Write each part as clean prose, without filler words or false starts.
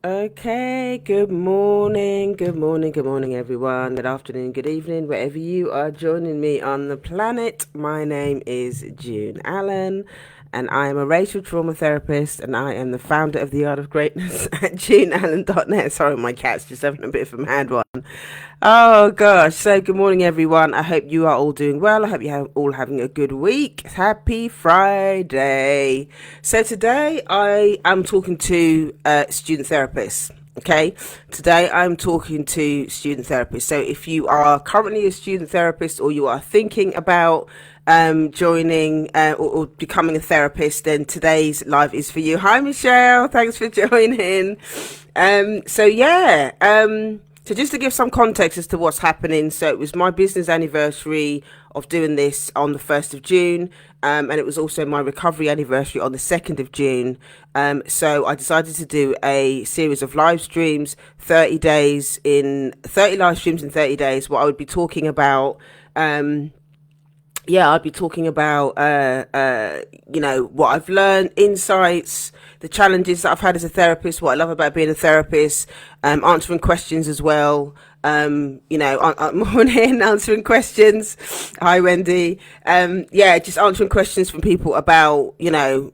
Okay, good morning, everyone. Good afternoon, good evening, wherever you are joining me on the planet. My name is June Allen, and I am a racial trauma therapist, and I am the founder of the Art of Greatness at juneallen.net. Sorry, my cat's just having a bit of a mad one. Oh gosh! So, good morning, everyone. I hope you are all doing well. I hope you are all having a good week. Happy Friday! So today I am talking to student therapists. Okay, today I'm talking to student therapists. So if you are currently a student therapist or you are thinking about joining or becoming a therapist, then today's live is for you. Hi, Michelle. Thanks for joining. So just to give some context as to what's happening, so it was my business anniversary of doing this on the 1st of June, and it was also my recovery anniversary on the 2nd of June. So I decided to do a series of live streams, 30 live streams in 30 days, what I would be talking about. I'd be talking about, what I've learned, insights, the challenges that I've had as a therapist, what I love about being a therapist, answering questions as well. Morning, answering questions. Hi, Wendy. Just answering questions from people about, just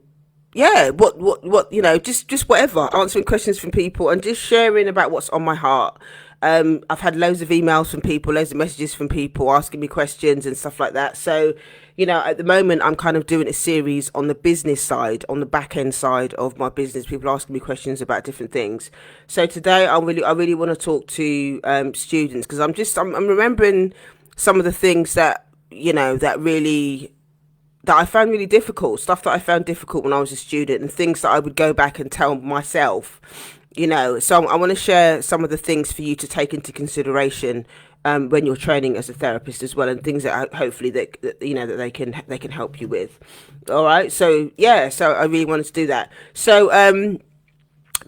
whatever, answering questions from people and just sharing about what's on my heart. I've had loads of emails from people, loads of messages from people asking me questions and stuff like that. So, at the moment, I'm kind of doing a series on the business side, on the back end side of my business. People asking me questions about different things. So today, I really want to talk to students because I'm remembering some of the things that that I found really difficult, stuff that I found difficult when I was a student, and things that I would go back and tell myself. So I want to share some of the things for you to take into consideration when you're training as a therapist as well, and things that hopefully that they can help you with. All right. So I really wanted to do that. So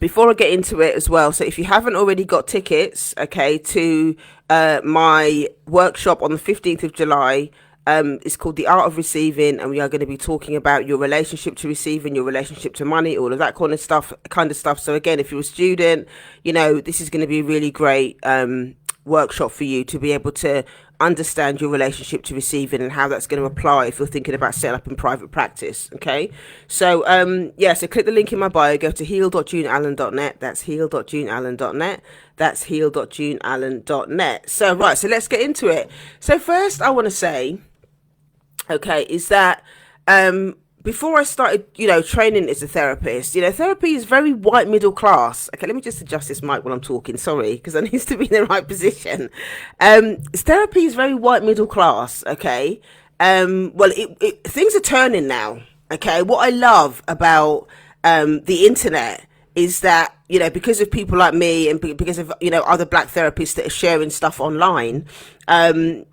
before I get into it as well, so if you haven't already got tickets, okay, to my workshop on the 15th of July. It's called The Art of Receiving, and we are going to be talking about your relationship to receiving, your relationship to money, all of that kind of stuff. So again, if you're a student, this is going to be a really great workshop for you to be able to understand your relationship to receiving and how that's going to apply if you're thinking about setting up in private practice. Okay, so click the link in my bio, go to heal.juneallen.net. That's heal.juneallen.net. That's heal.juneallen.net. So let's get into it. So first I want to say, okay, is that before I started, training as a therapist, therapy is very white middle class. Okay, let me just adjust this mic while I'm talking. Sorry, because I need to be in the right position. Therapy is very white middle class. Okay, things are turning now. Okay, what I love about the internet is that because of people like me and because of other black therapists that are sharing stuff online. I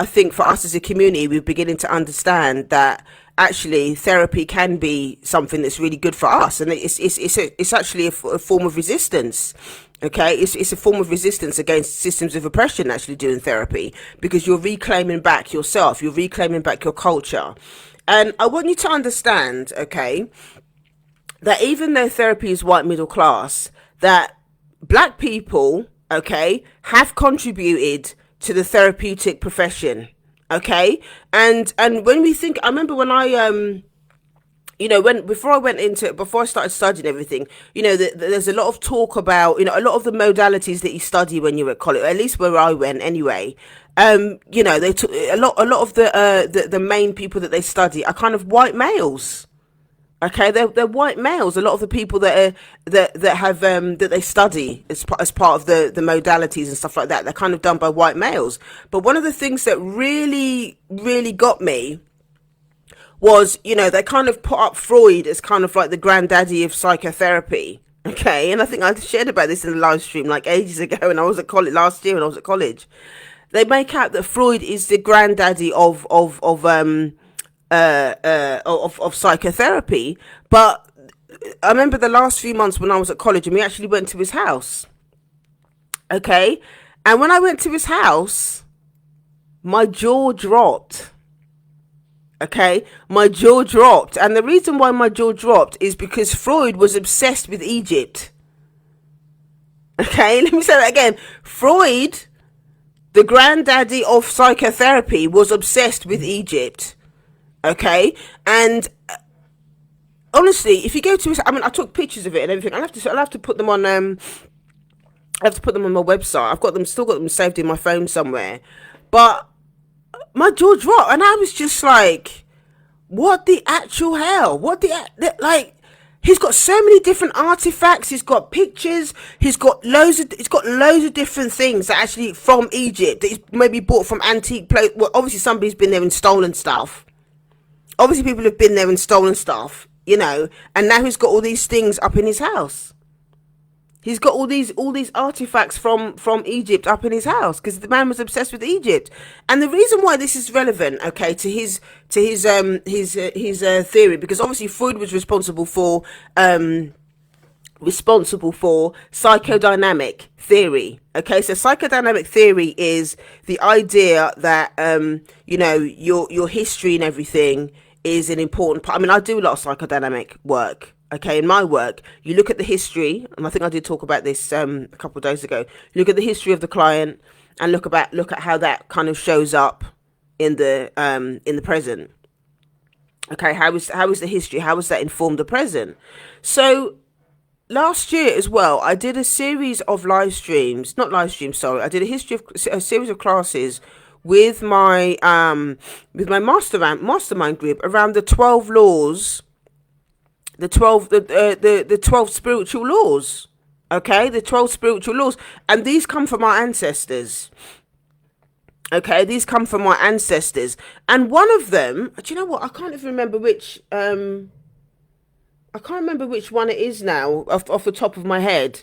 think for us as a community, we're beginning to understand that actually therapy can be something that's really good for us, and it's actually a form of resistance. Okay, it's a form of resistance against systems of oppression. Actually, doing therapy because you're reclaiming back yourself, you're reclaiming back your culture, and I want you to understand, okay, that even though therapy is white middle class, that black people, okay, have contributed to the therapeutic profession. Okay, and when we think, I remember when I before I started studying everything, there's a lot of talk about, a lot of the modalities that you study when you're at college, at least where I went anyway. They took a lot of the main people that they study are kind of white males. Okay, they're white males. A lot of the people that have that they study as part of the modalities and stuff like that, they're kind of done by white males. But one of the things that really got me was, they kind of put up Freud as kind of like the granddaddy of psychotherapy. Okay, and I think I shared about this in the live stream like ages ago when I was at college last year when I was at college. They make out that Freud is the granddaddy of psychotherapy. But I remember the last few months when I was at college and we actually went to his house. Okay, and when I went to his house, my jaw dropped. Okay, my jaw dropped, and the reason why my jaw dropped is because Freud was obsessed with Egypt. Okay, let me say that again. Freud, the granddaddy of psychotherapy, was obsessed with Egypt. Okay, and honestly, if you go to his, I mean, I took pictures of it and everything. I'll have to put them on. I have to put them on my website. I've got them, still got them saved in my phone somewhere. But my jaw dropped, and I was just like, "What the actual hell? What like?" He's got so many different artifacts. He's got pictures. He's got loads of different things that actually from Egypt that he's maybe bought from antique place. Well, obviously somebody's been there and stolen stuff. Obviously people have been there and stolen stuff, and now he's got all these things up in his house. He's got all these artifacts from Egypt up in his house because the man was obsessed with Egypt. And the reason why this is relevant, okay, to his theory, because obviously Freud was responsible for psychodynamic theory. Okay, so psychodynamic theory is the idea that your history and everything is an important part. I mean, I do a lot of psychodynamic work. Okay, in my work, you look at the history, and I think I did talk about this a couple of days ago. You look at the history of the client, and look at how that kind of shows up in the present. Okay, how is the history? How has that informed the present? So last year as well, I did a series of I did a series of classes with my mastermind group around the 12 laws, the 12 spiritual laws. Okay, the 12 spiritual laws, and these come from our ancestors. Okay, these come from our ancestors, and one of them, do you know what? I can't even remember which. I can't remember which one it is now off the top of my head.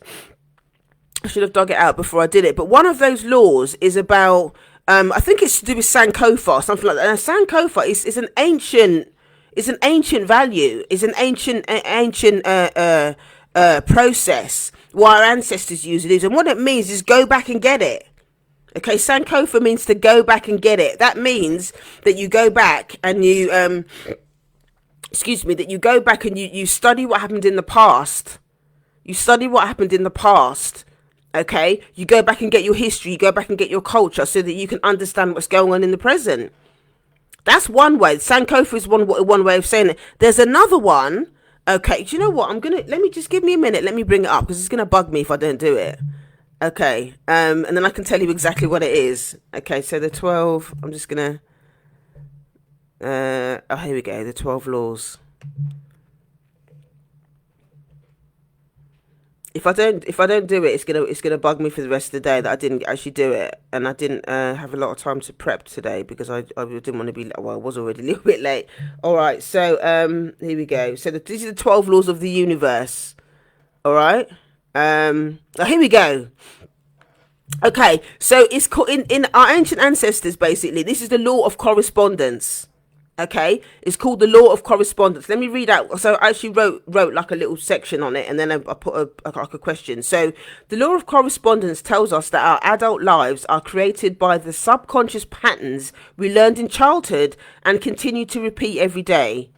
I should have dug it out before I did it. But one of those laws is about, I think it's to do with Sankofa or something like that. And Sankofa is an ancient, value, is an ancient process what our ancestors used to do. And what it means is go back and get it. Okay, Sankofa means to go back and get it. That means that you go back and you, that you go back and you study what happened in the past. You study what happened in the past. Okay, you go back and get your history. You go back and get your culture so that you can understand what's going on in the present. That's one way. Sankofa is one way of saying it. There's another one. Okay, do you know what? Let me just give me a minute. Let me bring it up because it's gonna bug me if I don't do it. Okay, and then I can tell you exactly what it is. Okay, so the 12. I'm just gonna. Here we go. The 12 laws. If I don't do it, it's gonna bug me for the rest of the day that I didn't actually do it, and I didn't have a lot of time to prep today because I didn't want to be. Well, I was already a little bit late. All right, so here we go. So these are the 12 laws of the universe. All right. Here we go. Okay, so it's called in our ancient ancestors. Basically, this is the law of correspondence. Okay, it's called the law of correspondence. Let me read out. So I actually wrote like a little section on it, and then I put a question. So the law of correspondence tells us that our adult lives are created by the subconscious patterns we learned in childhood and continue to repeat every day.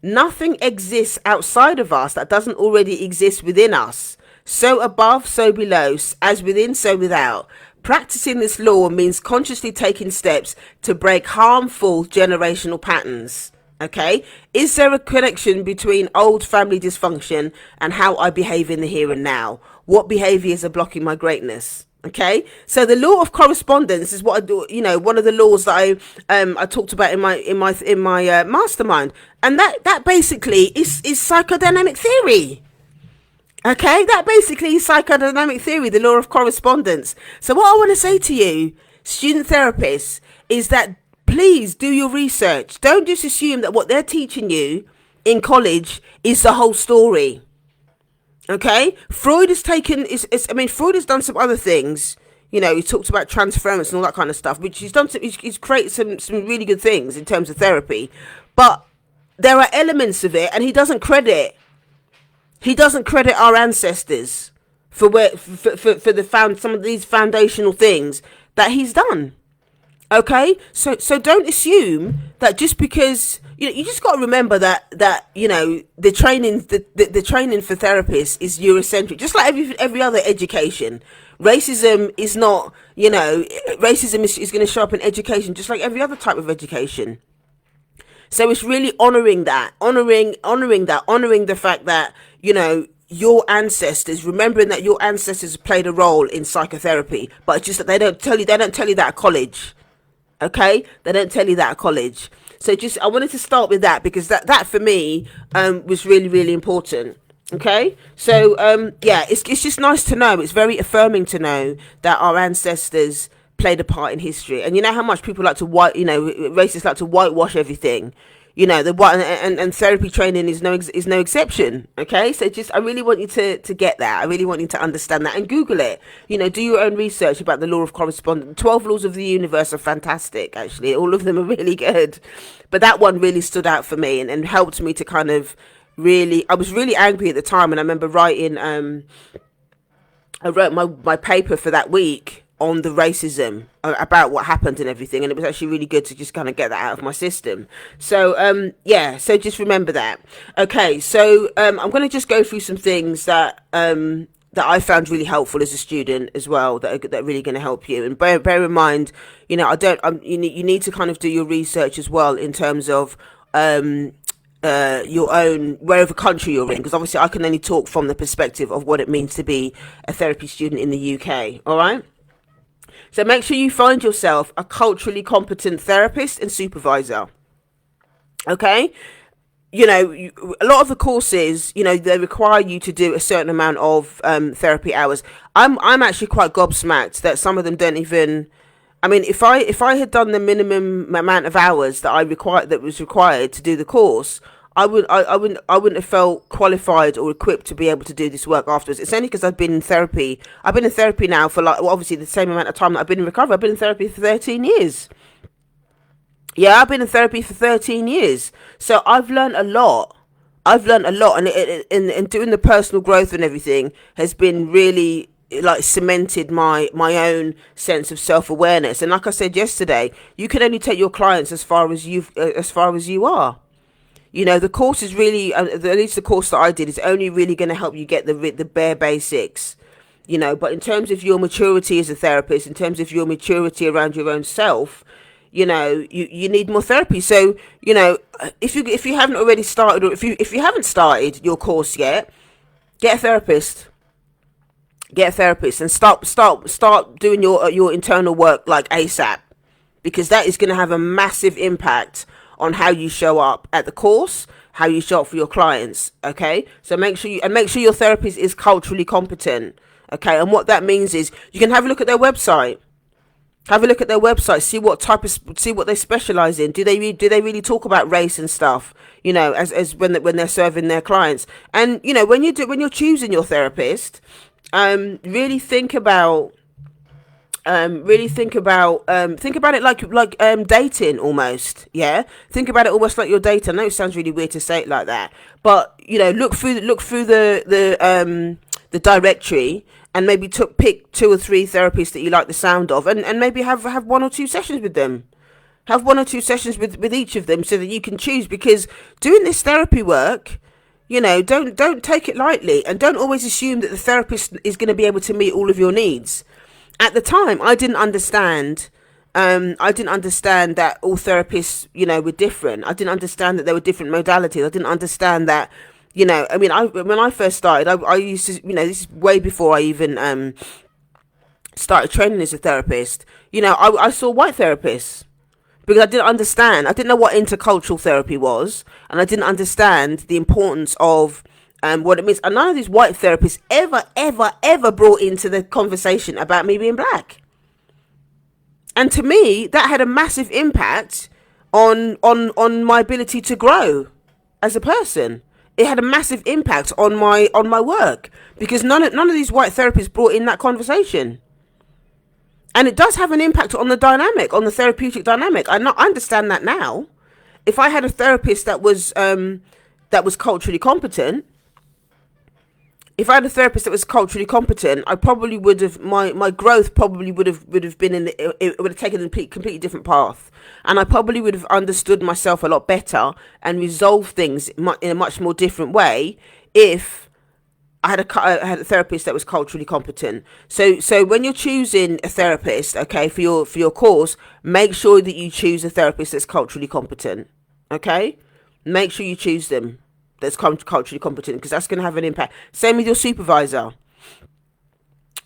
Nothing exists outside of us that doesn't already exist within us. So above, so below, as within, so without. Practicing this law means consciously taking steps to break harmful generational patterns. Okay? Is there a connection between old family dysfunction and how I behave in the here and now? What behaviors are blocking my greatness? Okay, so the law of correspondence is what I do. One of the laws that I talked about in my mastermind, and that basically is psychodynamic theory. Okay, that basically is psychodynamic theory, the law of correspondence. So what I want to say to you, student therapists, is that please do your research. Don't just assume that what they're teaching you in college is the whole story. Okay, Freud has done some other things. He talked about transference and all that kind of stuff, which he's created some really good things in terms of therapy. But there are elements of it, and he doesn't credit our ancestors for some of these foundational things that he's done. Okay, so don't assume that just because you just got to remember that the training the training for therapists is Eurocentric, just like every other education. Racism is not, racism is going to show up in education just like every other type of education. So it's really honoring the fact that, your ancestors, remembering that your ancestors played a role in psychotherapy, but it's just that they don't tell you that at college. Okay, they don't tell you that at college. So just I wanted to start with that because that for me was really, really important. Okay, so yeah, it's just nice to know, it's very affirming to know that our ancestors played a part in history. And you know how much people like to racists like to whitewash everything. The white and therapy training is no exception. Okay, so just I really want you to get that. I really want you to understand that and Google it. Do your own research about the law of correspondence. 12 laws of the universe are fantastic. Actually, all of them are really good, but that one really stood out for me and helped me to kind of really. I was really angry at the time, and I remember writing. I wrote my paper for that week on the racism, about what happened and everything, and it was actually really good to just kind of get that out of my system. So yeah, so just remember that. Okay, so I'm going to just go through some things that I found really helpful as a student as well, that are really going to help you. And bear in mind, I don't you need to kind of do your research as well in terms of your own, wherever country you're in, because obviously I can only talk from the perspective of what it means to be a therapy student in the UK. All right, so make sure you find yourself a culturally competent therapist and supervisor. Okay, a lot of the courses, they require you to do a certain amount of therapy hours. I'm actually quite gobsmacked that some of them don't even. I mean, if I had done the minimum amount of hours that was required to do the course, I wouldn't have felt qualified or equipped to be able to do this work afterwards. It's only because I've been in therapy. I've been in therapy now for obviously the same amount of time that I've been in recovery. I've been in therapy for 13 years. Yeah, I've been in therapy for 13 years. So I've learned a lot. And doing the personal growth and everything has been really like cemented my own sense of self-awareness. And like I said yesterday, you can only take your clients as far as you are. The course is really, at least the course that I did, is only really going to help you get the bare basics. But in terms of your maturity as a therapist, in terms of your maturity around your own self, you need more therapy. So if you haven't already started, or if you haven't started your course yet, get a therapist. And start doing your internal work like ASAP, because that is going to have a massive impact on how you show up at the course, how you show up for your clients. Okay, so make sure your therapist is culturally competent. Okay, and what that means is you can have a look at their website. See what they specialize in. Do they really talk about race and stuff? As when they're serving their clients. And when you're choosing your therapist, really think about it like dating almost. Yeah, think about it almost like you're dating. I know it sounds really weird to say it like that, but look through the directory, and maybe pick 2 or 3 therapists that you like the sound of, and maybe have 1 or 2 sessions with them. Have 1 or 2 sessions with each of them, so that you can choose. Because doing this therapy work, don't take it lightly, and don't always assume that the therapist is going to be able to meet all of your needs. At the time, I didn't understand. I didn't understand that all therapists, were different. I didn't understand that there were different modalities. I didn't understand that, when I first started, I used to, this is way before I even started training as a therapist. I saw white therapists because I didn't understand. I didn't know what intercultural therapy was, and I didn't understand the importance of what it means. And none of these white therapists ever brought into the conversation about me being black. And to me, that had a massive impact on my ability to grow as a person. It had a massive impact on my work, because none of these white therapists brought in that conversation. And it does have an impact on the dynamic, on the therapeutic dynamic. I understand that now. If I had a therapist that was culturally competent, if I had a therapist that was culturally competent, I probably would have my growth probably would have been it would have taken a completely different path, and I probably would have understood myself a lot better and resolved things in a much more different way if I had a therapist that was culturally competent. So when you're choosing a therapist, okay, for your course, make sure that you choose a therapist that's culturally competent. Okay, make sure you choose them that's culturally competent, because that's going to have an impact. Same with your supervisor.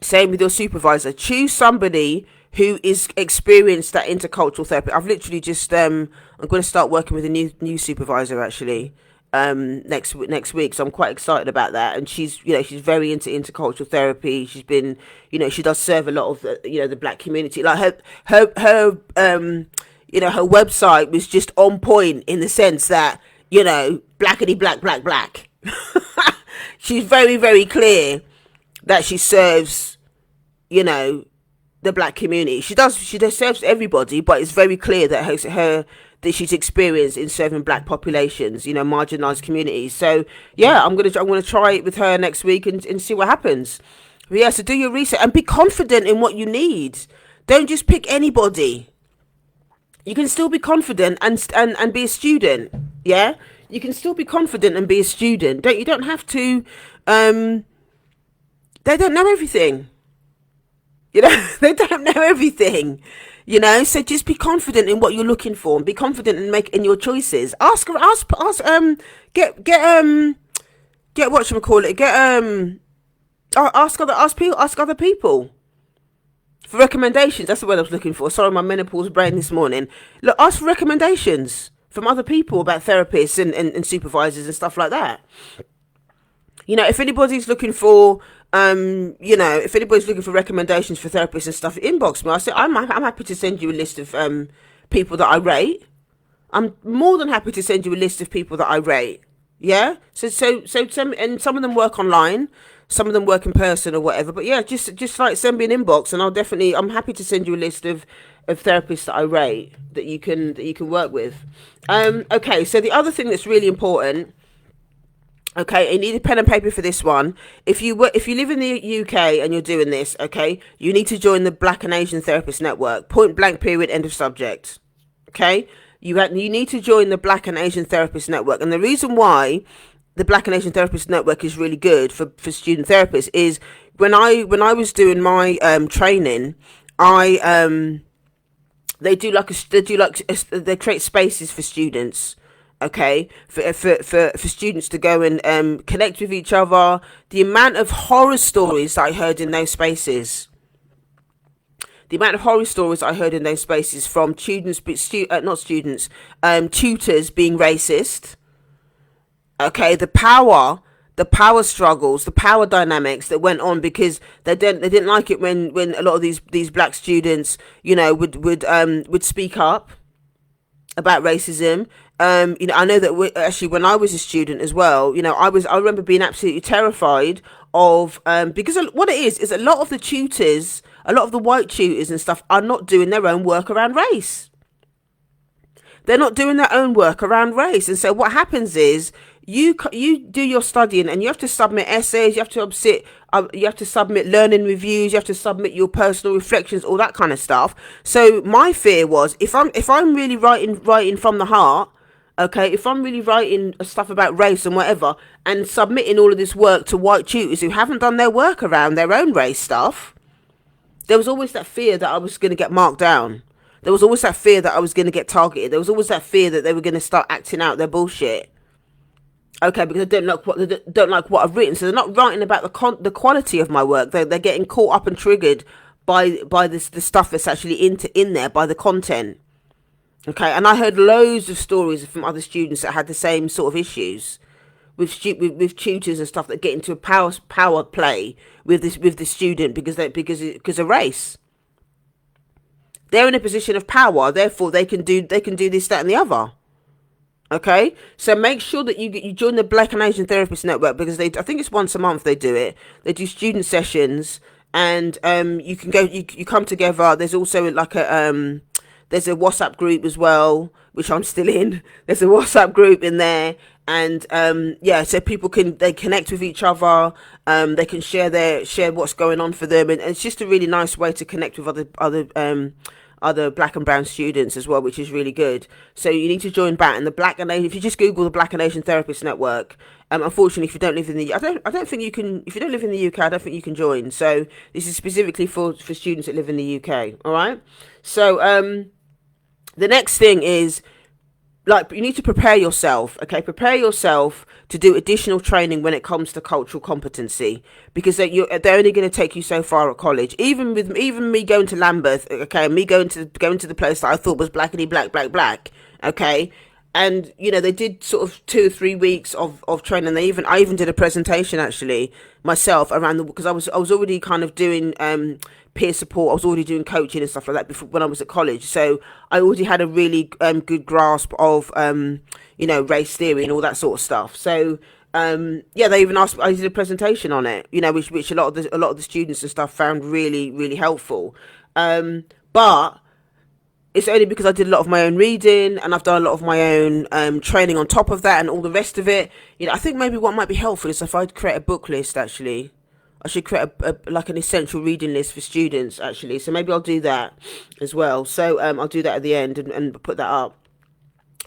Choose somebody who is experienced at intercultural therapy. I've literally just I'm going to start working with a new supervisor actually next week, so I'm quite excited about that. And she's she's very into intercultural therapy. She's been she does serve a lot of the black community. Like her her website was just on point in the sense that blackity black. She's very, very clear that she serves the black community. She serves everybody, but it's very clear that that she's experienced in serving black populations, marginalized communities. So yeah, I'm gonna try it with her next week and see what happens. But yeah, so do your research and be confident in what you need. Don't just pick anybody. You can still be confident and be a student. Yeah, you can still be confident and be a student. You don't have to. They don't know everything. They don't know everything. So just be confident in what you're looking for and be confident in your choices. Ask, get whatchamacallit, ask other people for recommendations. That's the word I was looking for. Sorry, my menopause brain this morning. Look, ask for recommendations from other people about therapists and supervisors and stuff like that. If anybody's looking for if anybody's looking for recommendations for therapists and stuff, inbox me. I say I'm happy to send you a list of people that I rate. I'm more than happy to send you a list of people that I rate. Yeah. So and some of them work online, some of them work in person or whatever. But yeah, just like send me an inbox, and I'm happy to send you a list of therapists that I rate that you can work with. Okay. So the other thing that's really important. Okay, you need a pen and paper for this one. If you live in the UK and you're doing this, okay, you need to join the Black and Asian Therapist Network. Point blank, period, end of subject. Okay, you need to join the Black and Asian Therapist Network, and the reason why the Black and Asian Therapist Network is really good for student therapists is when I was doing my training, they create spaces for students. Okay, for students to go and connect with each other. The amount of horror stories I heard in those spaces. Tutors being racist. Okay, the power struggles, the power dynamics that went on because they didn't like it when a lot of these black students would speak up about racism. I know that actually when I was a student as well, I remember being absolutely terrified of because what it is a lot of the white tutors and stuff are not doing their own work around race. They're not doing their own work around race, and so what happens is you do your studying and you have to submit essays, you have to submit learning reviews, you have to submit your personal reflections, all that kind of stuff. So my fear was if I'm really writing from the heart. Okay, if I'm really writing stuff about race and whatever and submitting all of this work to white tutors who haven't done their work around their own race stuff, there was always that fear that I was going to get marked down. There was always that fear that I was going to get targeted. There was always that fear that they were going to start acting out their bullshit. Okay, because they don't like what I've written. So they're not writing about the quality of my work. They're getting caught up and triggered by the stuff that's actually in there, by the content. Okay, and I heard loads of stories from other students that had the same sort of issues with tutors and stuff that get into a power play with the student because of race. They're in a position of power, therefore they can do this, that, and the other. Okay, so make sure that you join the Black and Asian Therapist Network because I think it's once a month they do it. They do student sessions and you can go, you come together. There's also like there's a WhatsApp group as well, which I'm still in. There's a WhatsApp group in there, And yeah, so people they connect with each other. They can share what's going on for them, and it's just a really nice way to connect with other black and brown students as well, which is really good. So you need to join BAT and the Black and Asian. If you just Google the Black and Asian Therapist Network, unfortunately, if you don't live in the, I don't think you can. If you don't live in the UK, I don't think you can join. So this is specifically for students that live in the UK. All right. So the next thing is, like, you need to prepare yourself. Okay, prepare yourself to do additional training when it comes to cultural competency, because they're only going to take you so far at college. Even me going to Lambeth, okay, and me going to the place that I thought was blackety black, okay, and they did sort of 2 or 3 weeks of training. I even did a presentation actually myself around because I was already kind of doing peer support. I was already doing coaching and stuff like that before when I was at college, so I already had a really good grasp of race theory and all that sort of stuff. So yeah, they even asked. I did a presentation on it, which a lot of the students and stuff found really, really helpful. But it's only because I did a lot of my own reading and I've done a lot of my own training on top of that and all the rest of it. I think maybe what might be helpful is if I'd create a book list. Actually, I should create like an essential reading list for students actually. So maybe I'll do that as well. So I'll do that at the end and put that up.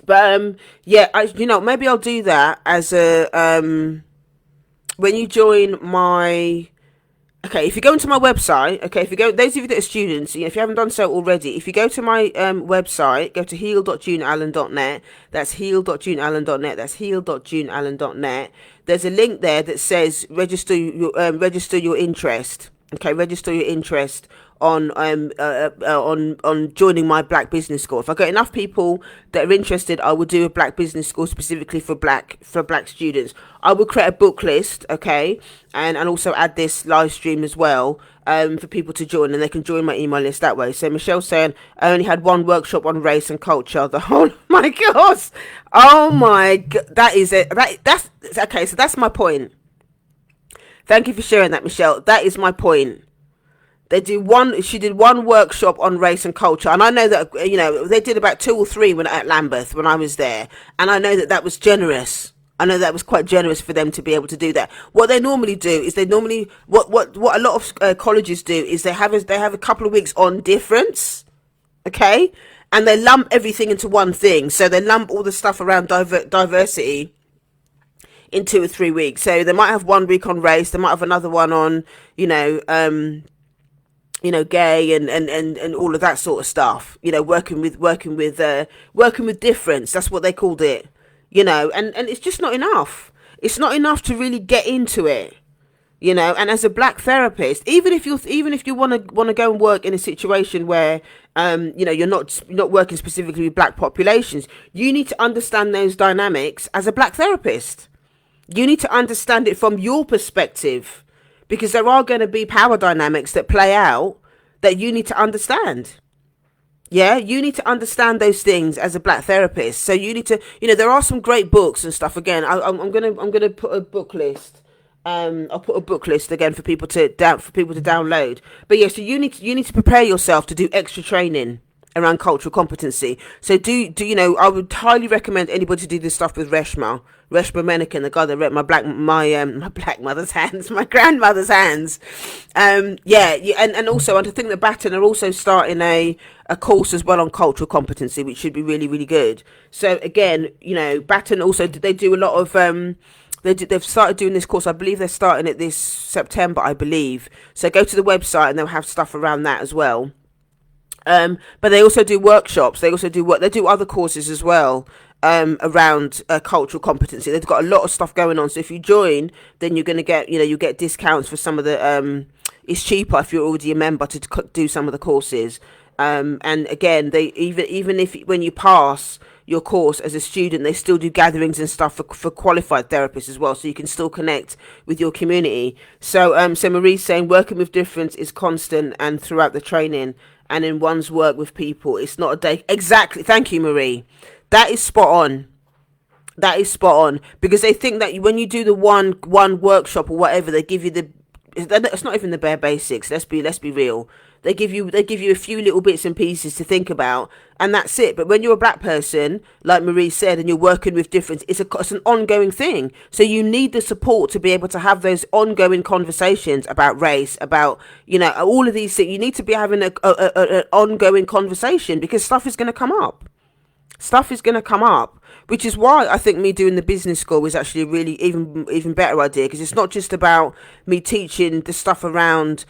But yeah, maybe I'll do that as a when you join my. Okay, if you go into my website, okay, those of you that are students, if you haven't done so already, if you go to my website, go to heal.juneallen.net, that's heal.juneallen.net, that's heal.juneallen.net, there's a link there that says register your interest, okay, register your interest on joining my Black Business School. If I get enough people that are interested, I will do a Black Business School specifically for black students. I will create a book list, okay, and also add this live stream as well for people to join, and they can join my email list that way. So Michelle's saying I only had one workshop on race and culture. The whole my gosh, oh my god, that is it. That's okay. So that's my point. Thank you for sharing that, Michelle. That is my point. She did one workshop on race and culture, and I know that they did about 2 or 3 at Lambeth when I was there, and I know that was generous. I know that was quite generous for them to be able to do that. What they normally do is what a lot of colleges do is they have a couple of weeks on difference, okay, and they lump everything into one thing. So they lump all the stuff around diversity in 2 or 3 weeks. So they might have 1 week on race, they might have another one on gay and all of that sort of stuff. Working with difference. That's what they called it. And it's just not enough. It's not enough to really get into it. And as a black therapist, even if you want to go and work in a situation where you're not working specifically with black populations, you need to understand those dynamics as a black therapist. You need to understand it from your perspective, because there are going to be power dynamics that play out that you need to understand. Yeah, you need to understand those things as a black therapist. So you need to, there are some great books and stuff. Again, I'm gonna put a book list. I'll put a book list again for people to download. But yeah, so you need to prepare yourself to do extra training around cultural competency. So I would highly recommend anybody to do this stuff with Reshma Mencken, the guy that read my black mother's hands, my grandmother's hands. And also I think that Baton are also starting a course as well on cultural competency, which should be really, really good. So again, Baton also, they do a lot of they've started doing this course. I believe they're starting it this September, I believe. So go to the website and they'll have stuff around that as well. But they also do workshops. They also do they do other courses as well around cultural competency. They've got a lot of stuff going on. So if you join, then you're going to get you get discounts for some of the. It's cheaper if you're already a member to do some of the courses. And again, they even if when you pass your course as a student, they still do gatherings and stuff for qualified therapists as well, so you can still connect with your community. So so Marie's saying working with difference is constant and throughout the training and in one's work with people. It's not a day. Exactly. Thank you, Marie. That is spot on. That is spot on, because they think that when you do the one workshop or whatever, they give you the it's not even the bare basics. Let's be real. They give you a few little bits and pieces to think about, and that's it. But when you're a black person, like Marie said, and you're working with difference, it's an ongoing thing. So you need the support to be able to have those ongoing conversations about race, about all of these things. You need to be having an ongoing conversation, because stuff is going to come up. Stuff is going to come up, which is why I think me doing the business school is actually a really even better idea, because it's not just about me teaching the stuff around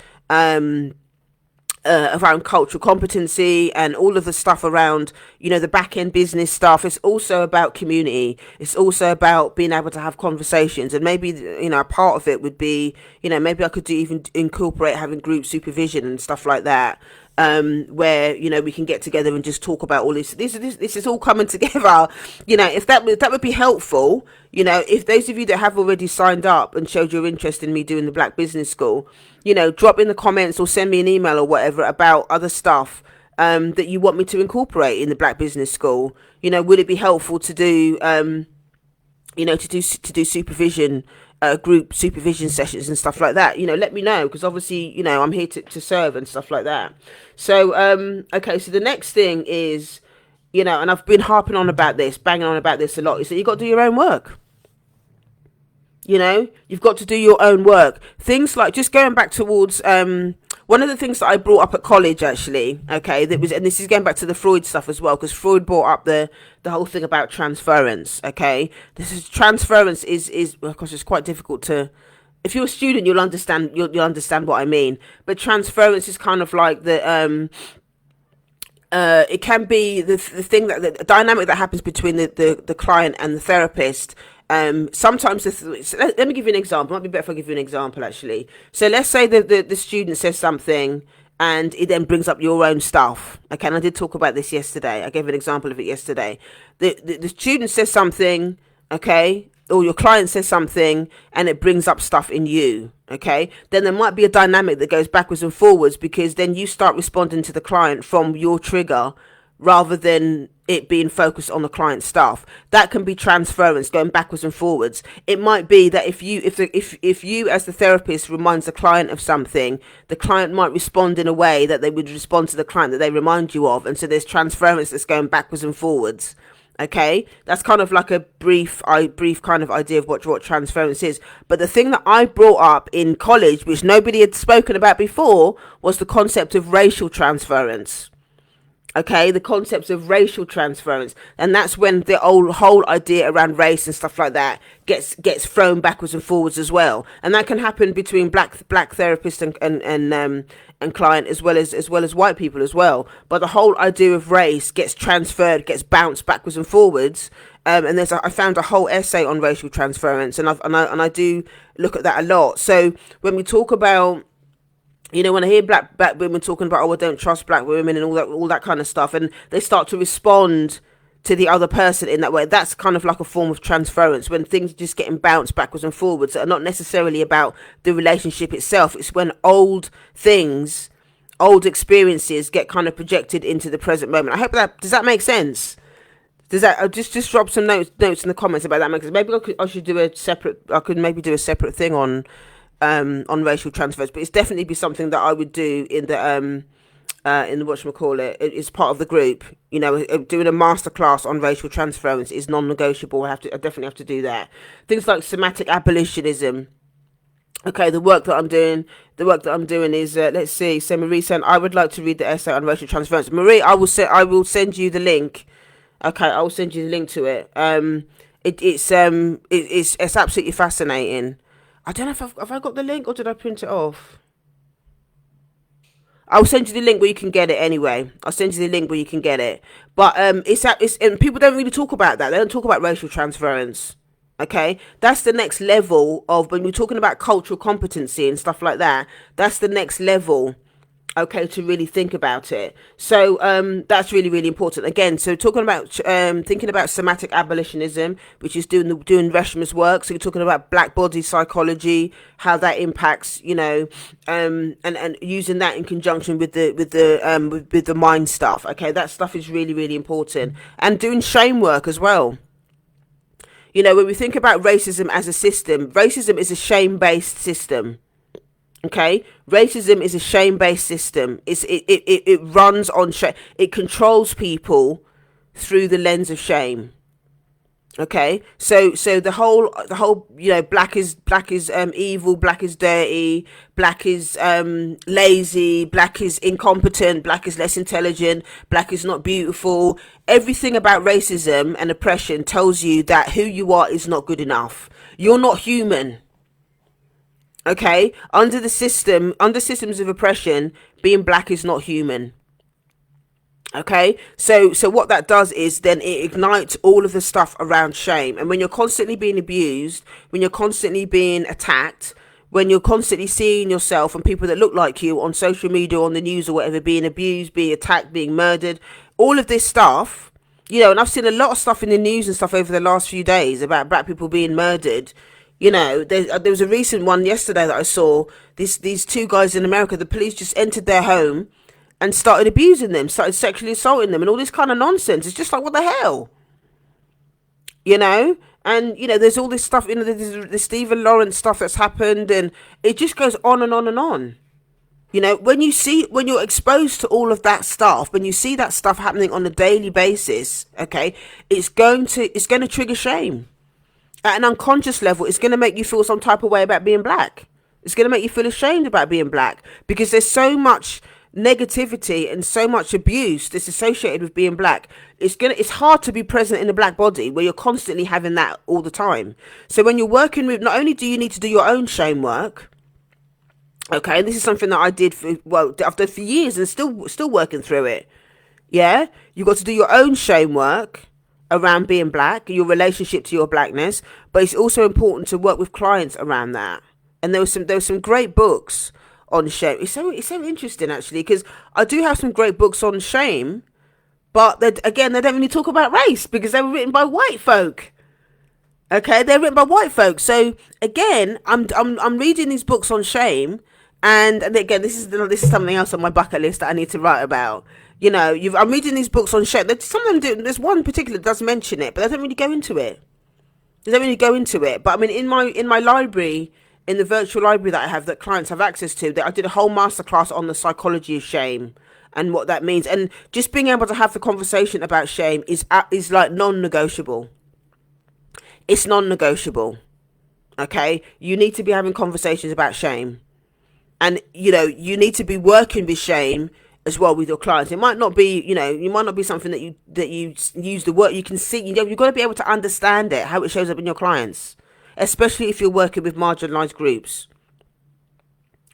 cultural competency and all of the stuff around the back end business stuff. It's also about community. It's also about being able to have conversations, and maybe a part of it would be maybe I could even incorporate having group supervision and stuff like that, where we can get together and just talk about all this is all coming together. If that would be helpful, if those of you that have already signed up and showed your interest in me doing the Black Business School, drop in the comments or send me an email or whatever about other stuff that you want me to incorporate in the Black Business School. Would it be helpful to do to do supervision, group supervision sessions and stuff like that? Let me know, because obviously I'm here to serve and stuff like that. So okay, so the next thing is, and I've been banging on about this a lot, is that you got to do your own work. You've got to do your own work. Things like, just going back towards one of the things that I brought up at college, actually, okay, and this is going back to the Freud stuff as well, because Freud brought up the whole thing about transference. Okay, transference is of course, it's quite difficult to. If you're a student, you'll understand what I mean. But transference is kind of like the it can be the thing that the dynamic that happens between the client and the therapist. Sometimes let me give you an example. It might be better if I give you an example, actually. So let's say the student says something and it then brings up your own stuff. Okay, and I did talk about this yesterday. I gave an example of it yesterday. The student says something, okay, or your client says something and it brings up stuff in you, okay, then there might be a dynamic that goes backwards and forwards, because then you start responding to the client from your trigger rather than it being focused on the client's stuff. That can be transference, going backwards and forwards. It might be that if you as the therapist reminds the client of something, the client might respond in a way that they would respond to the client that they remind you of, and so there's transference that's going backwards and forwards. Okay, that's kind of like a brief kind of idea of what transference is. But the thing that I brought up in college, which nobody had spoken about before, was the concept of racial transference. Okay, the concepts of racial transference, and that's when the whole idea around race and stuff like that gets thrown backwards and forwards as well, and that can happen between black therapist and client, as well as white people as well. But the whole idea of race gets transferred, gets bounced backwards and forwards. And I found a whole essay on racial transference, and I do look at that a lot. So when we talk about, when I hear black women talking about, I don't trust black women and all that kind of stuff, and they start to respond to the other person in that way, that's kind of like a form of transference, when things are just getting bounced backwards and forwards that are not necessarily about the relationship itself. It's when old experiences get kind of projected into the present moment. I hope does that make sense? Does that just drop some notes in the comments about that? Because maybe I should do a separate thing on racial transfers, but it's definitely be something that I would do in the whatchamacallit. It's part of the group. Doing a masterclass on racial transference is non-negotiable. I definitely have to do that. Things like somatic abolitionism. Okay, the work that I'm doing is let's see. So Marie said, I would like to read the essay on racial transference. Marie, I will send you the link. Okay, I will send you the link to it. It's absolutely fascinating. I don't know if I got the link or did I print it off. I'll send you the link where you can get it anyway. But it's and people don't really talk about that. They don't talk about racial transference. Okay, that's the next level of, when we're talking about cultural competency and stuff like that. That's the next level. Okay, to really think about it. So that's really, really important. Again, so talking about thinking about somatic abolitionism, which is doing Reshma's work. So you're talking about black body psychology, how that impacts, and using that in conjunction with the mind stuff. Okay, that stuff is really, really important. And doing shame work as well. When we think about racism as a system, racism is a shame-based system. Okay, racism is a shame-based system. It runs on shame. It controls people through the lens of shame. Okay, so the whole black is evil, black is dirty, black is lazy, black is incompetent, black is less intelligent, black is not beautiful. Everything about racism and oppression tells you that who you are is not good enough. You're not human. Okay, under systems of oppression, being black is not human. Okay, so what that does is then it ignites all of the stuff around shame. And when you're constantly being abused, when you're constantly being attacked, when you're constantly seeing yourself and people that look like you on social media, on the news or whatever, being abused, being attacked, being murdered, all of this stuff, and I've seen a lot of stuff in the news and stuff over the last few days about black people being murdered. There was a recent one yesterday that I saw. These two guys in America, the police just entered their home and started abusing them, started sexually assaulting them, and all this kind of nonsense. It's just like, what the hell? And there's all this stuff, there's the Stephen Lawrence stuff that's happened, and it just goes on and on and on. When you're exposed to all of that stuff, when you see that stuff happening on a daily basis, okay, it's going to trigger shame. At an unconscious level, it's going to make you feel some type of way about being black. It's going to make you feel ashamed about being black, because there's so much negativity and so much abuse that's associated with being black. It's hard to be present in a black body where you're constantly having that all the time. So when you're working with, not only do you need to do your own shame work, okay, and this is something that I've done for years and still working through it. Yeah, you've got to do your own shame work around being black, your relationship to your blackness, but it's also important to work with clients around that. And there was some great books on shame. It's so interesting, actually, because I do have some great books on shame, but they don't really talk about race because they were written by white folk. Okay, they're written by white folk. So again, I'm reading these books on shame, and again, this is something else on my bucket list that I need to write about. I'm reading these books on shame. Some of them do. There's one particular that does mention it, but they don't really go into it. But I mean, in my library, in the virtual library that I have, that clients have access to, that I did a whole masterclass on the psychology of shame and what that means, and just being able to have the conversation about shame is like non-negotiable. It's non-negotiable. Okay, you need to be having conversations about shame, and you need to be working with shame as well with your clients. It might not be, you might not be something that you use the word. You can see, you've got to be able to understand it, how it shows up in your clients, especially if you're working with marginalized groups.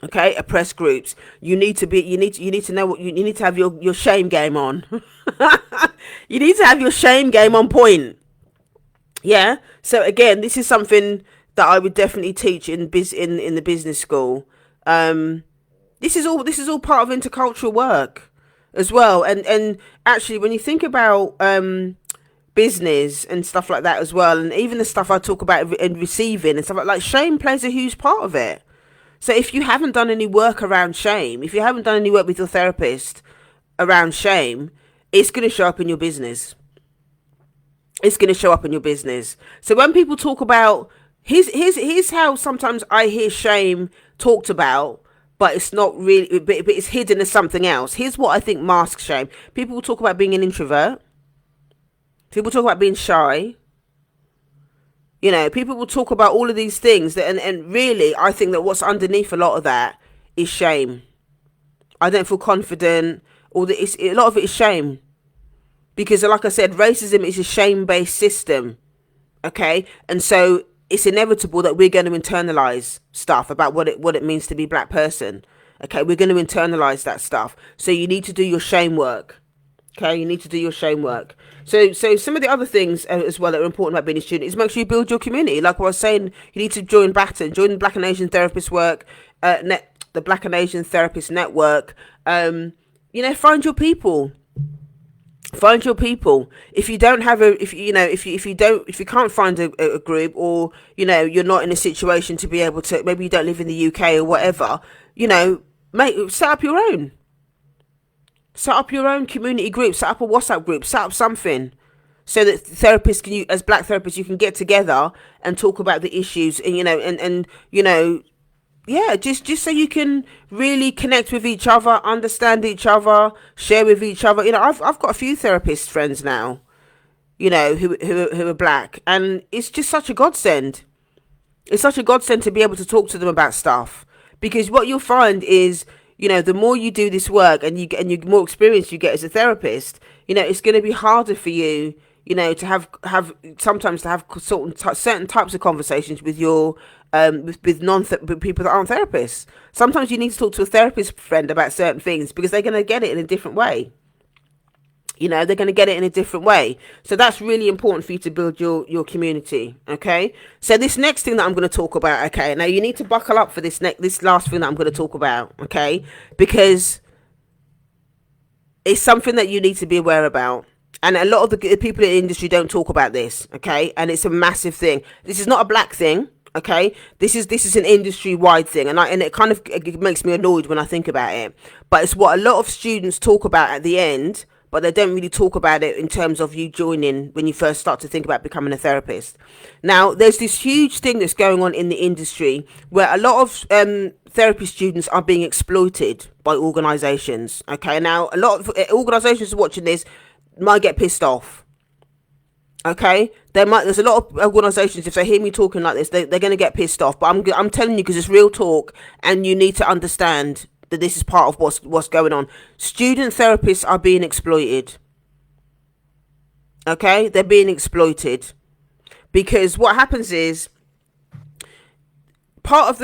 Okay, oppressed groups. You need to know what you need to have your shame game on. You need to have your shame game on point. Yeah. So again, this is something that I would definitely teach in the business school. This is all part of intercultural work as well. And actually, when you think about business and stuff like that as well, and even the stuff I talk about and receiving and stuff like shame plays a huge part of it. So if you haven't done any work around shame, if you haven't done any work with your therapist around shame, it's going to show up in your business. It's going to show up in your business. So when people talk about, here's how sometimes I hear shame talked about, but it's not really, but it's hidden as something else. Here's what I think masks shame. People will talk about being an introvert. People talk about being shy. People will talk about all of these things and really, I think that what's underneath a lot of that is shame. I don't feel confident. A lot of it is shame. Because like I said, racism is a shame-based system. Okay? And so it's inevitable that we're going to internalize stuff about what it means to be a black person. Okay? We're going to internalize that stuff. So you need to do your shame work. Okay? You need to do your shame work. So some of the other things as well that are important about being a student is make sure you build your community. Like what I was saying, you need to join BATN, join the Black and Asian Therapist work, the Black and Asian Therapist Network. Find your people. Find your people. If you don't have if you can't find a group, or you're not in a situation to be able to, maybe you don't live in the UK or whatever, set up your own. Set up your own community group, set up a WhatsApp group, set up something so that therapists as black therapists, you can get together and talk about the issues and, yeah, just so you can really connect with each other, understand each other, share with each other. You know, I've got a few therapist friends now, you know, who are black, and it's just such a godsend. It's such a godsend to be able to talk to them about stuff, because what you'll find is, you know, the more you do this work and you more experience you get as a therapist, you know, it's going to be harder for you, you know, to have sometimes to have certain types of conversations with your with people that aren't therapists. Sometimes you need to talk to a therapist friend about certain things because they're going to get it in a different way. You know, they're going to get it in a different way. So that's really important for you to build your community. Okay. So this next thing that I'm going to talk about. Okay. Now you need to buckle up for this last thing that I'm going to talk about. Okay. Because it's something that you need to be aware about. And a lot of the people in the industry don't talk about this. Okay. And it's a massive thing. This is not a black thing. Okay, this is an industry wide thing, and it kind of it makes me annoyed when I think about it. But it's what a lot of students talk about at the end, but they don't really talk about it in terms of you joining when you first start to think about becoming a therapist. Now, there's this huge thing that's going on in the industry where a lot of therapy students are being exploited by organisations. Okay, now a lot of organisations watching this might get pissed off. Okay, there's a lot of organisations, if they hear me talking like this, they're going to get pissed off. But I'm telling you, because it's real talk, and you need to understand that this is part of what's going on. Student therapists are being exploited. Okay, they're being exploited because what happens is part of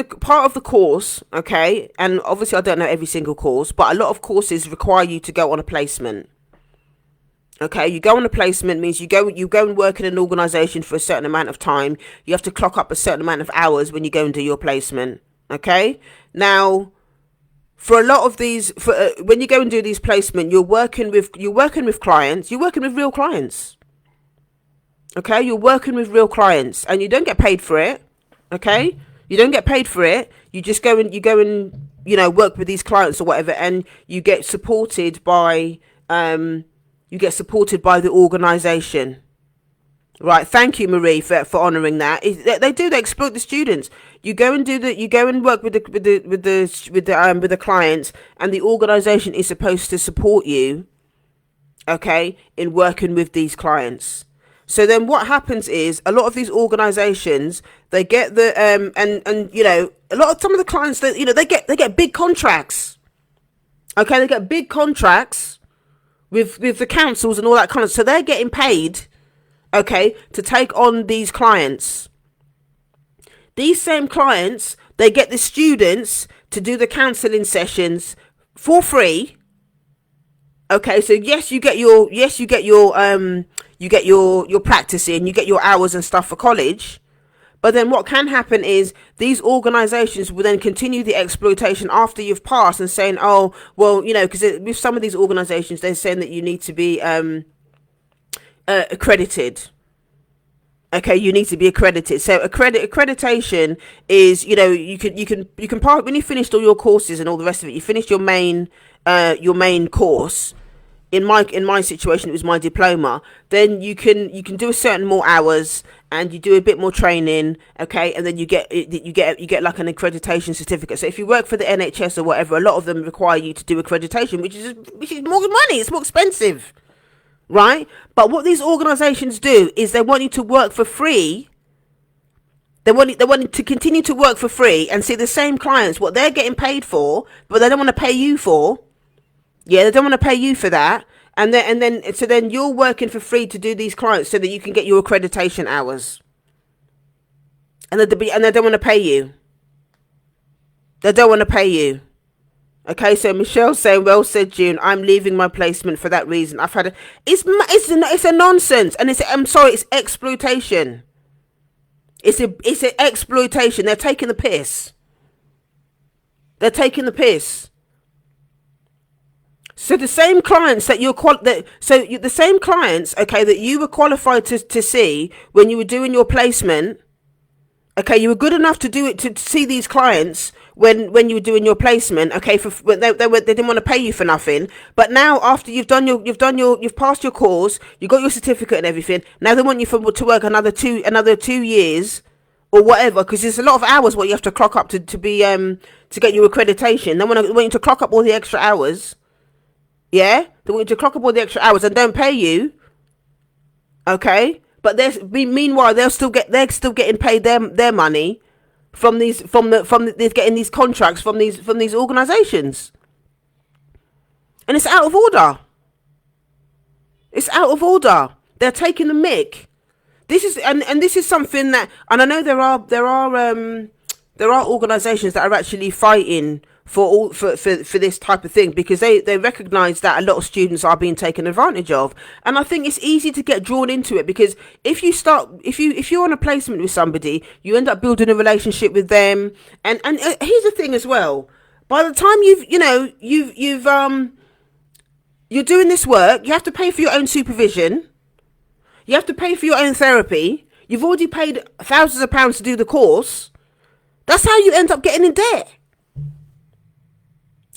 the course. Okay, and obviously I don't know every single course, but a lot of courses require you to go on a placement. Okay, you go on a placement means you go and work in an organisation for a certain amount of time. You have to clock up a certain amount of hours when you go and do your placement. Okay, now for a lot of these, when you go and do these placement, you're working with clients. You're working with real clients. Okay, you're working with real clients, and you don't get paid for it. Okay, you don't get paid for it. You just go and you know, work with these clients or whatever, and you get supported by the organisation. Right, thank you, Marie, for honouring that. They exploit the students. You go and work with the clients, and the organisation is supposed to support you, okay, in working with these clients. So then what happens is a lot of these organisations, they get the and you know, some of the clients that, you know, they get big contracts. Okay, they get big contracts with the councils and all that kind of, so they're getting paid, okay, to take on these clients. These same clients, they get the students to do the counselling sessions for free. Okay, so yes, you get your practice in, you get your hours and stuff for college. But then what can happen is these organisations will then continue the exploitation after you've passed and saying, oh, well, you know, because with some of these organisations, they're saying that you need to be accredited. Okay, you need to be accredited. So accreditation is, you know, you can pass when you finished all your courses and all the rest of it. You finished your main course. In my situation, it was my diploma. Then you can do a certain more hours, and you do a bit more training, okay, and then you get like an accreditation certificate. So if you work for the NHS or whatever, a lot of them require you to do accreditation, which is more money. It's more expensive, right? But what these organisations do is they want you to work for free. They want you to continue to work for free and see the same clients what they're getting paid for, but they don't want to pay you for. Yeah, they don't want to pay you for that, and then you're working for free to do these clients so that you can get your accreditation hours, and they don't want to pay you. They don't want to pay you. Okay, so Michelle's saying, well said, June. I'm leaving my placement for that reason. It's a nonsense, and I'm sorry, it's exploitation. It's an exploitation. They're taking the piss. They're taking the piss. So the same clients that the same clients, okay, that you were qualified to see when you were doing your placement, okay, you were good enough to do it to see these clients when you were doing your placement, okay, they didn't want to pay you for nothing. But now after you've passed your course, you got your certificate and everything. Now they want you to work another 2 years or whatever, because there's a lot of hours what you have to clock up to be to get your accreditation. They want you to clock up all the extra hours. Yeah, they want you to clock up all the extra hours and don't pay you. Okay, but meanwhile they're still getting paid their money from they're getting these contracts from these organizations, and it's out of order. It's out of order. They're taking the mick. This is and this is something that, and I know there are organisations that are actually fighting for this type of thing, because they recognise that a lot of students are being taken advantage of, and I think it's easy to get drawn into it, because if you're on a placement with somebody, you end up building a relationship with them, and here's the thing as well. By the time you're doing this work, you have to pay for your own supervision. You have to pay for your own therapy. You've already paid thousands of pounds to do the course. That's how you end up getting in debt.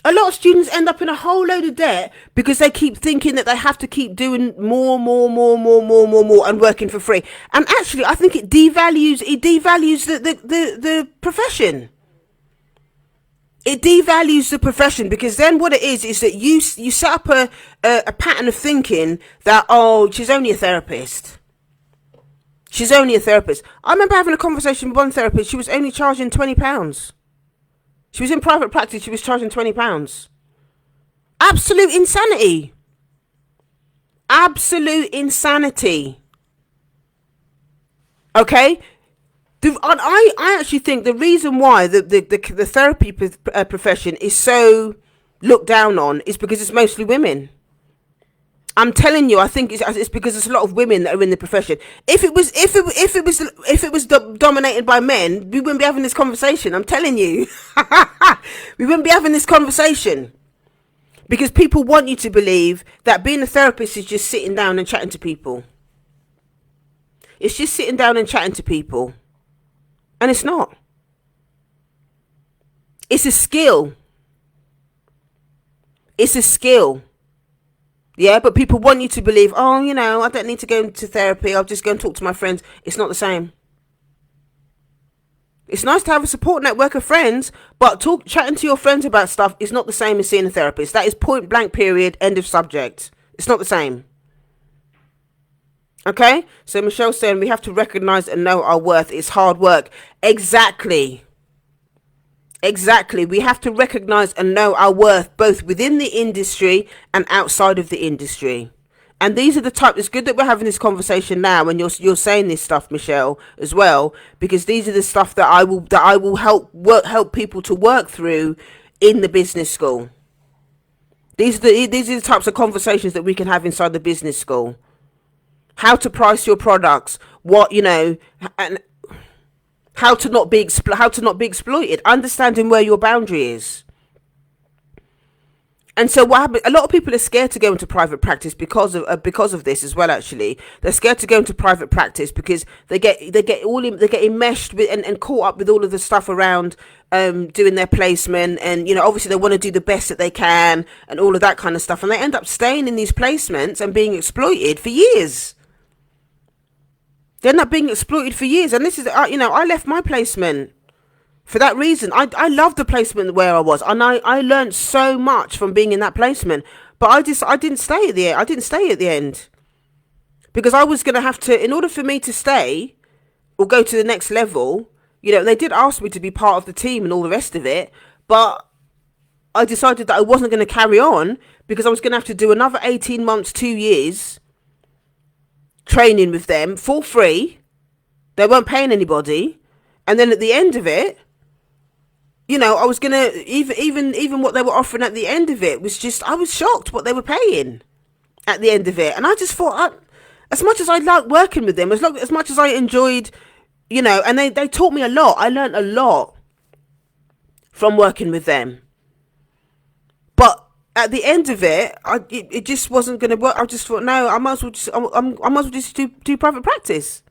A lot of students end up in a whole load of debt because they keep thinking that they have to keep doing more and working for free. And actually, I think it devalues the profession. It devalues the profession, because then what it is that you set up a pattern of thinking that, oh, she's only a therapist. She's only a therapist. I remember having a conversation with one therapist. She was only charging £20. She was in private practice. She was charging £20. Absolute insanity. Absolute insanity. Okay? I actually think the reason why the therapy profession is so looked down on is because it's mostly women. I'm telling you, I think it's because there's a lot of women that are in the profession. If it was dominated by men, we wouldn't be having this conversation. I'm telling you, we wouldn't be having this conversation, because people want you to believe that being a therapist is just sitting down and chatting to people. It's just sitting down and chatting to people. And it's not. It's a skill. It's a skill. Yeah, but people want you to believe, oh, I don't need to go into therapy. I'll just go and talk to my friends. It's not the same. It's nice to have a support network of friends, but chatting to your friends about stuff is not the same as seeing a therapist. That is point blank, period, end of subject. It's not the same. Okay, so Michelle's saying we have to recognise and know our worth. It's hard work. Exactly. We have to recognise and know our worth, both within the industry and outside of the industry. And these are the type. It's good that we're having this conversation now, and you're saying this stuff, Michelle, as well, because these are the stuff that I will help people to work through in the business school. These are the types of conversations that we can have inside the business school. How to price your products, and how to not be exploited, understanding where your boundary is. And so what happens? A lot of people are scared to go into private practice because of this as well. Actually, they're scared to go into private practice because they get enmeshed with and caught up with all of the stuff around doing their placement, and obviously they want to do the best that they can and all of that kind of stuff, and they end up staying in these placements and being exploited for years. They end up being exploited for years, and this is I left my placement for that reason. I loved the placement where I was, and I learned so much from being in that placement. But I didn't stay at the end. I didn't stay at the end because I was going to have to, in order for me to stay or go to the next level. They did ask me to be part of the team and all the rest of it, but I decided that I wasn't going to carry on because I was going to have to do another 18 months, 2 years training with them for free. They weren't paying anybody, and then at the end of it, I was gonna even what they were offering at the end of it was just, I was shocked what they were paying at the end of it, and I just thought, as much as I liked working with them, as much as I enjoyed, and they taught me a lot. I learned a lot from working with them, but at the end of it, it just wasn't going to work. I just thought, no, I might as well just do private practice.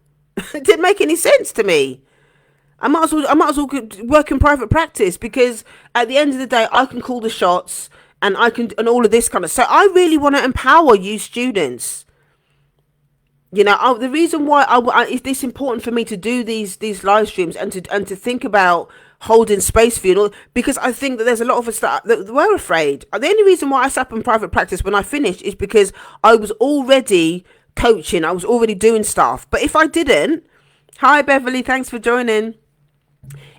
It didn't make any sense to me. I might as well work in private practice, because at the end of the day, I can call the shots, and all of this kind of. So I really want to empower you students. You know, the reason why is this important for me to do these live streams and to think about holding space for you, and all, because I think that there's a lot of us that were afraid. The only reason why I sat up in private practice when I finished is because I was already coaching, I was already doing stuff. But if I didn't, hi Beverly, thanks for joining.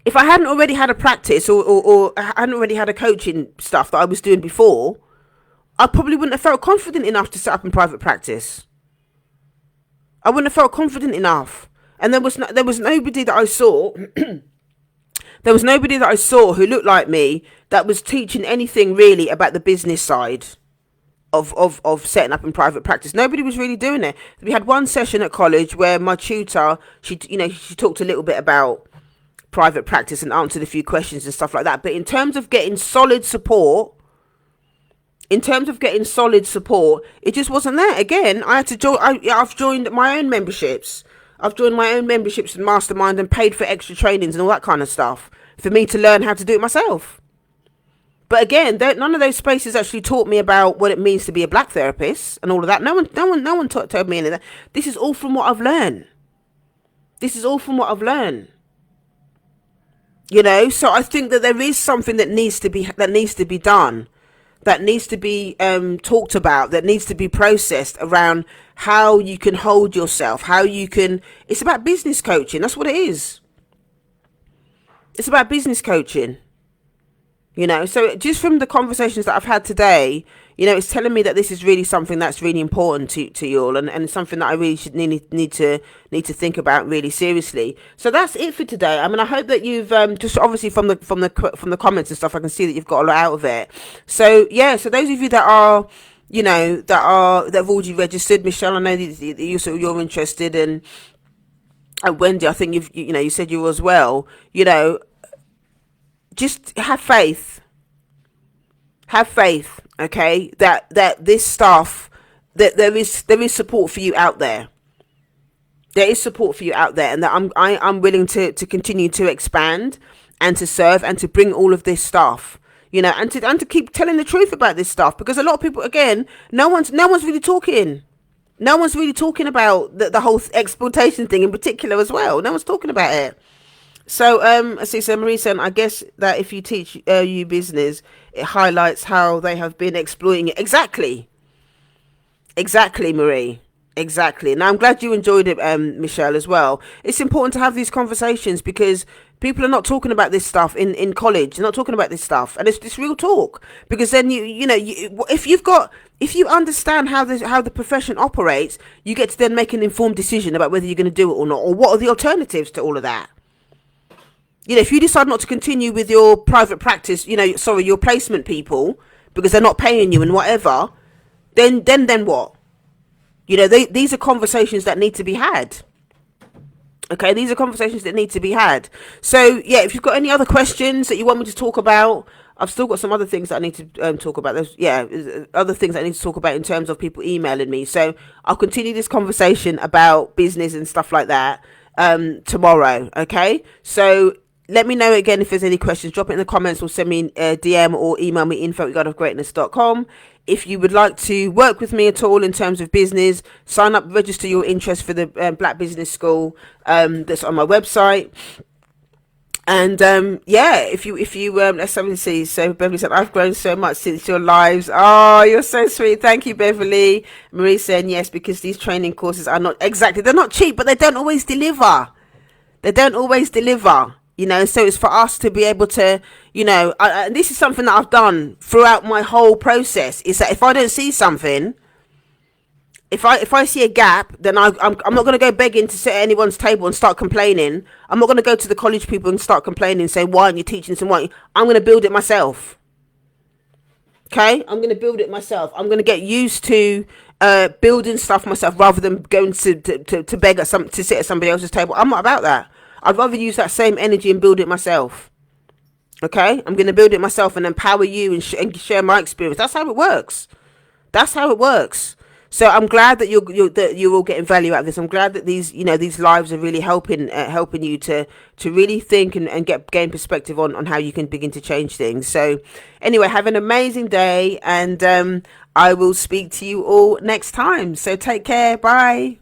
If I hadn't already had a practice or I hadn't already had a coaching stuff that I was doing before, I probably wouldn't have felt confident enough to set up in private practice. I wouldn't have felt confident enough. And there was nobody that I saw. There was nobody that I saw who looked like me that was teaching anything really about the business side of setting up in private practice. Nobody was really doing it. We had one session at college where my tutor, she talked a little bit about private practice and answered a few questions and stuff like that. But in terms of getting solid support, it just wasn't there. Again, I had to join. I've joined my own memberships. I've joined my own memberships and Mastermind and paid for extra trainings and all that kind of stuff for me to learn how to do it myself. But again, none of those spaces actually taught me about what it means to be a black therapist and all of that. No one told me any of that. This is all from what I've learned. You know, so I think that there is something that needs to be done, that needs to be talked about, that needs to be processed around how you can hold yourself, it's about business coaching. That's what it is. It's about business coaching. You know, so just from the conversations that I've had today, you know, it's telling me that this is really something that's really important to you all, and something that I really should need to think about really seriously. So that's it for today. I mean, I hope that you've just obviously from the comments and stuff, I can see that you've got a lot out of it. So yeah, so those of you that are, you know, that have already registered, Michelle, I know that you're interested, and Wendy, I think you said you as well. You know, just have faith. Okay, that this stuff, that there is support for you out there. There is support for you out there, and that I'm willing to continue to expand and to serve and to bring all of this stuff, you know, and to keep telling the truth about this stuff, because a lot of people, again, no one's really talking. No one's really talking about the whole exploitation thing in particular as well. No one's talking about it. So, so Marie said, I guess that if you teach you business, it highlights how they have been exploiting it. Exactly, Marie. Exactly. Now, I'm glad you enjoyed it, Michelle, as well. It's important to have these conversations because people are not talking about this stuff in college. They're not talking about this stuff, and it's real talk. Because then if you understand how the profession operates, you get to then make an informed decision about whether you're going to do it or not, or what are the alternatives to all of that. You know, if you decide not to continue with your private practice, your placement people, because they're not paying you and whatever, then what? You know, these are conversations that need to be had. Okay, these are conversations that need to be had. So, yeah, if you've got any other questions that you want me to talk about, I've still got some other things that I need to talk about. There's, other things I need to talk about in terms of people emailing me. So I'll continue this conversation about business and stuff like that tomorrow. Okay, so let me know again if there's any questions. Drop it in the comments or send me a DM or email me info@guideofgreatness.com. If you would like to work with me at all in terms of business, sign up, register your interest for the Black Business School that's on my website. And if you let's see. So Beverly said, I've grown so much since your lives. Oh, you're so sweet. Thank you, Beverly. Marie said, yes, because these training courses are not they're not cheap, but they don't always deliver. You know, so it's for us to be able to, you know, and this is something that I've done throughout my whole process, is that if I don't see something, if I see a gap, then I'm not going to go begging to sit at anyone's table and start complaining. I'm not going to go to the college people and start complaining, saying, why aren't you teaching this and why? I'm going to build it myself. Okay? I'm going to build it myself. I'm going to get used to building stuff myself rather than going to beg to sit at somebody else's table. I'm not about that. I'd rather use that same energy and build it myself. Okay? I'm going to build it myself and empower you and share my experience. That's how it works. So I'm glad that you're all getting value out of this. I'm glad that these lives are really helping you to really think and gain perspective on how you can begin to change things. So anyway, have an amazing day, and I will speak to you all next time. So take care. Bye.